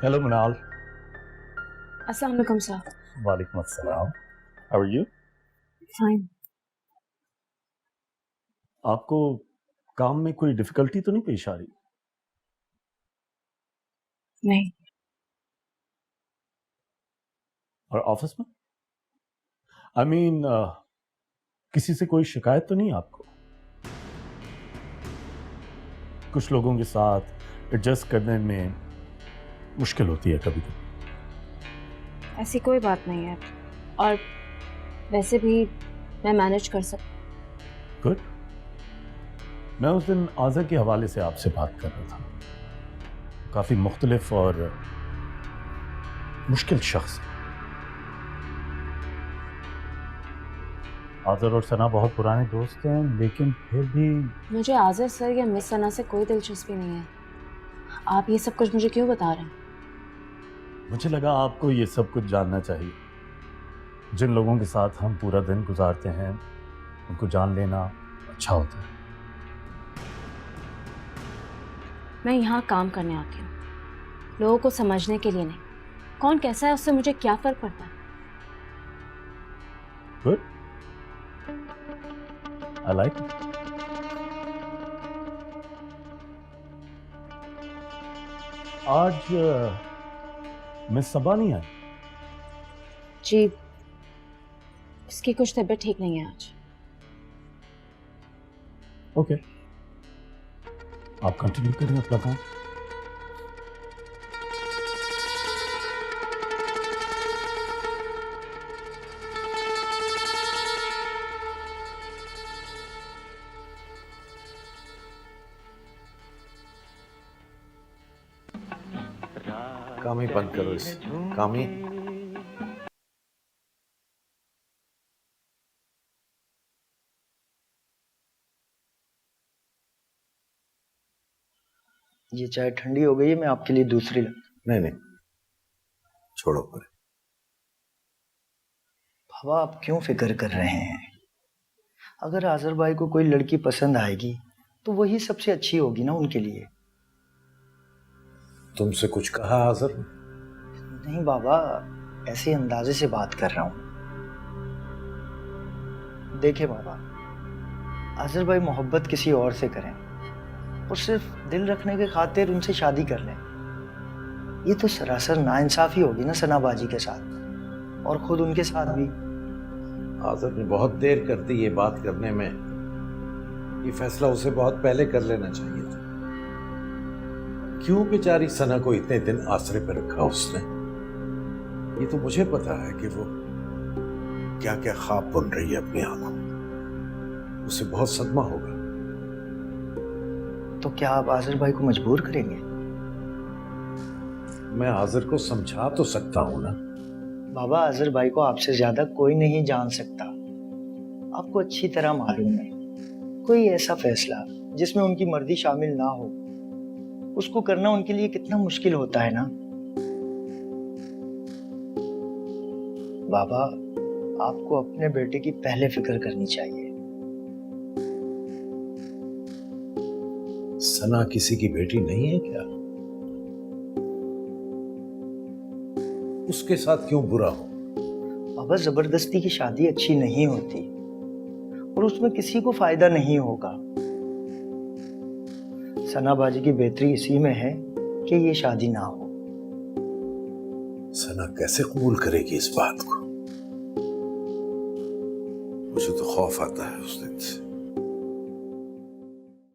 Hello मनाल। अस्सलाम वालेकुम सर। वालेकुम अस्सलाम। How are you? फाइन। आपको काम में कोई डिफिकल्टी तो नहीं पेश आ रही? नहीं। और ऑफिस में आई मीन किसी से कोई शिकायत तो नहीं आपको? कुछ लोगों के साथ एडजस्ट करने में मुश्किल होती है कभी कभी। ऐसी कोई बात नहीं है, और वैसे भी मैं मैनेज कर सकती। गुड। मैं उस दिन आज़ा के हवाले से आपसे बात कर रहा था। काफी मुख्तलिफ और मुश्किल शख्स। आज़र और सना बहुत पुराने दोस्त हैं, लेकिन फिर भी मुझे आज़र सर या मिस सना से कोई दिलचस्पी नहीं है। आप ये सब कुछ मुझे क्यों बता रहे हैं? मुझे लगा आपको ये सब कुछ जानना चाहिए। जिन लोगों के साथ हम पूरा दिन गुजारते हैं उनको जान लेना अच्छा होता है। मैं यहाँ काम करने आती हूँ, लोगों को समझने के लिए नहीं। कौन कैसा है उससे मुझे क्या फर्क पड़ता है? Good, I like it. आज मिस सबा नहीं आई? जी, इसकी कुछ तबीयत ठीक नहीं है आज। ओके, आप कंटिन्यू करें अपना काम। काम ही बंद करो इस काम ही। ये चाय ठंडी हो गई है, मैं आपके लिए दूसरी ला। नहीं नहीं, छोड़ो पर। बाबा, आप क्यों फिक्र कर रहे हैं? अगर आजर भाई को कोई लड़की पसंद आएगी तो वही सबसे अच्छी होगी ना उनके लिए। तुमसे कुछ कहा आजर? नहीं बाबा, ऐसे अंदाजे से बात कर रहा हूँ। देखे बाबा, आजर भाई मोहब्बत किसी और से करें और सिर्फ दिल रखने के खातिर उनसे शादी कर लें, ये तो सरासर नाइंसाफी होगी ना सनाबाजी के साथ और खुद उनके साथ भी। आजर ने बहुत देर कर दी ये बात करने में। ये फैसला उसे बहुत पहले कर लेना चाहिए था। क्यों बेचारी सना को इतने दिन आसरे पर रखा उसने? ये तो मुझे पता है कि वो क्या क्या ख्वाब बुन रही है अपनी आंखों में। उसे बहुत सदमा होगा। तो क्या आप आजर भाई को मजबूर करेंगे? मैं आजर को समझा तो सकता हूं ना। बाबा, आजर भाई को आपसे ज्यादा कोई नहीं जान सकता। आपको अच्छी तरह मालूम है, कोई ऐसा फैसला जिसमें उनकी मर्जी शामिल ना हो, उसको करना उनके लिए कितना मुश्किल होता है ना। बाबा, आपको अपने बेटे की पहले फिक्र करनी चाहिए। सना किसी की बेटी नहीं है क्या? उसके साथ क्यों बुरा हो? बाबा, जबरदस्ती की शादी अच्छी नहीं होती और उसमें किसी को फायदा नहीं होगा। सनाबाजी की बेहतरी इसी में है कि ये शादी ना हो। सना कैसे कबूल करेगी इस बात को? मुझे तो खौफ आता है उस दिन से।